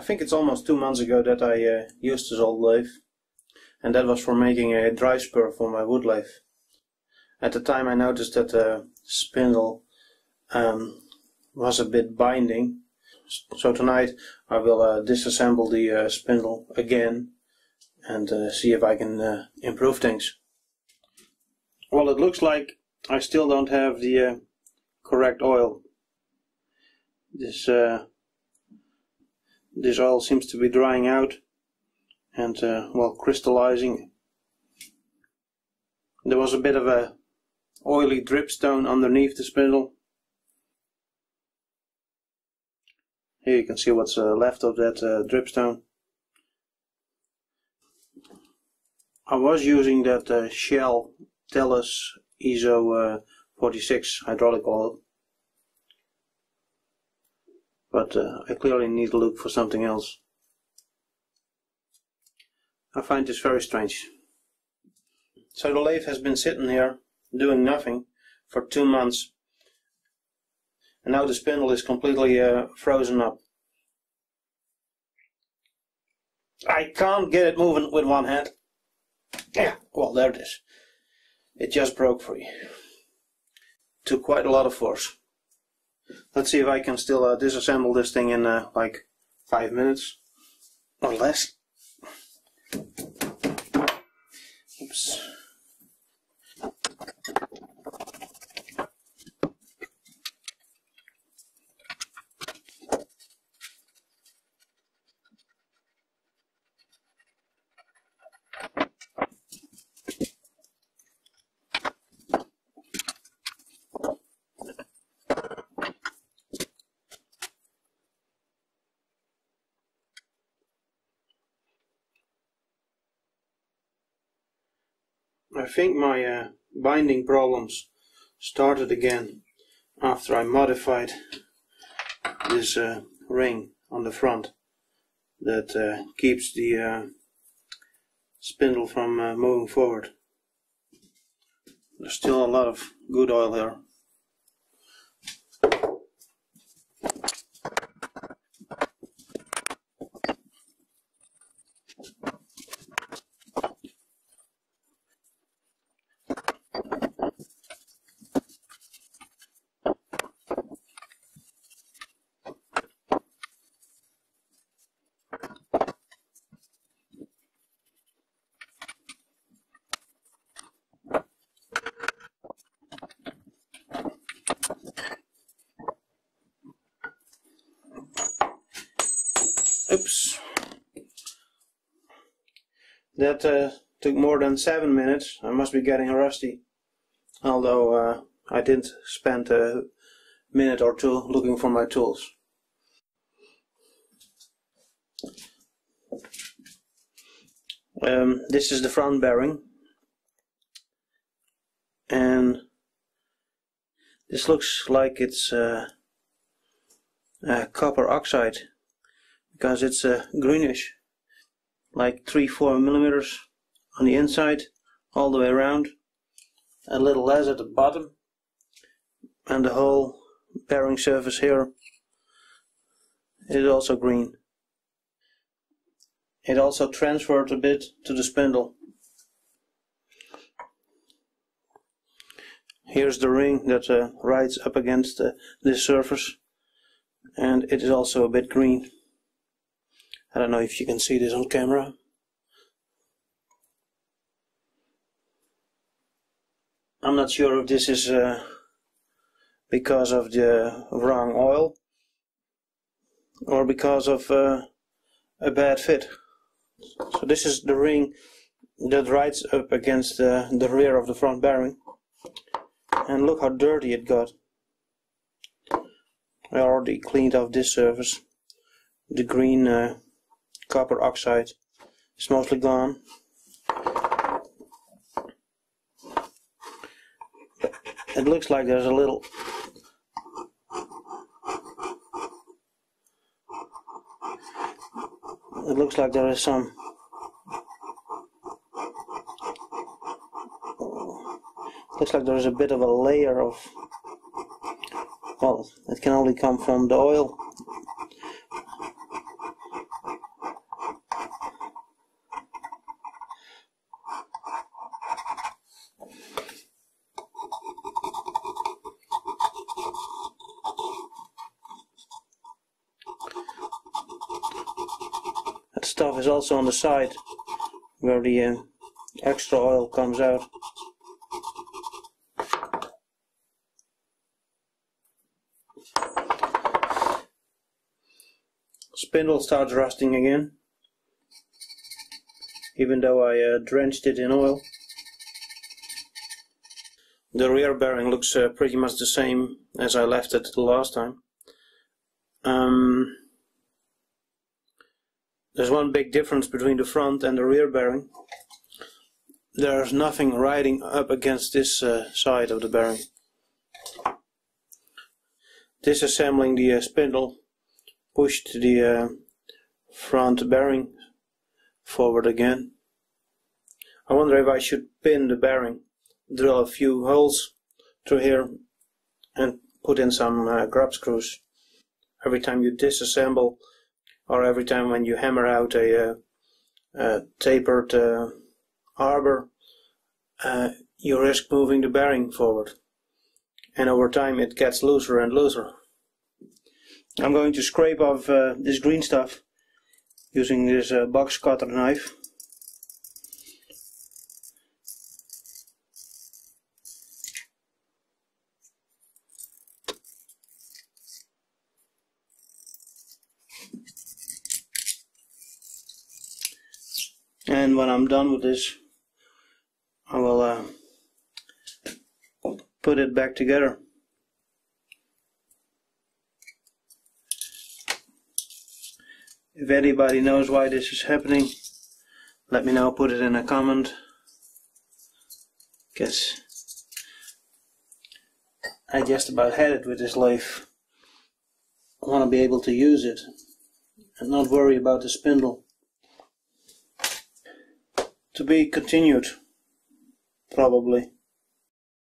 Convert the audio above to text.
think it's almost 2 months ago that I used this old lathe, and that was for making a dry spur for my wood lathe. At the time I noticed that the spindle was a bit binding, so tonight I will disassemble the spindle again and see if I can improve things. Well, it looks like I still don't have the correct oil. This oil seems to be drying out and well, crystallizing. There was a bit of a oily dripstone underneath the spindle. Here you can see what's left of that dripstone. I was using that Shell Tellus ISO 46 hydraulic oil, but I clearly need to look for something else. I find this very strange. So the lathe has been sitting here doing nothing for 2 months, and now the spindle is completely frozen up. I can't get it moving with one hand. Yeah, well, there it is. It just broke free. Took quite a lot of force. Let's see if I can still disassemble this thing in like 5 minutes or less. Oops. I think my binding problems started again after I modified this ring on the front that keeps the spindle from moving forward. There's still a lot of good oil here. Oops. That took more than 7 minutes. I must be getting rusty. Although I didn't spend a minute or two looking for my tools. This is the front bearing. And this looks like it's copper oxide, because it's greenish, like 3-4 millimeters on the inside, all the way around, a little less at the bottom, and the whole bearing surface here is also green. It also transferred a bit to the spindle. Here's the ring that rides up against this surface, and it is also a bit green. I don't know if you can see this on camera. I'm not sure if this is because of the wrong oil or because of a bad fit. So this is the ring that rides up against the rear of the front bearing, and look how dirty it got. I already cleaned off this surface. The green copper oxide is mostly gone. It looks like there's a little there is some looks like there is a bit of a layer of, well, it can only come from the oil. stuff is also on the side where the extra oil comes out. Spindle starts rusting again, even though I drenched it in oil. The rear bearing looks pretty much the same as I left it the last time. There's one big difference between the front and the rear bearing. There's nothing riding up against this side of the bearing. Disassembling the spindle pushed the front bearing forward again. I wonder if I should pin the bearing, drill a few holes through here and put in some grub screws. Every time you disassemble, or every time when you hammer out a tapered arbor, you risk moving the bearing forward, and over time it gets looser and looser. I'm going to scrape off this green stuff using this box cutter knife. And when I'm done with this, I will put it back together. If anybody knows why this is happening, let me know, put it in a comment. Because I just about had it with this lathe. I want to be able to use it and not worry about the spindle. To be continued, probably.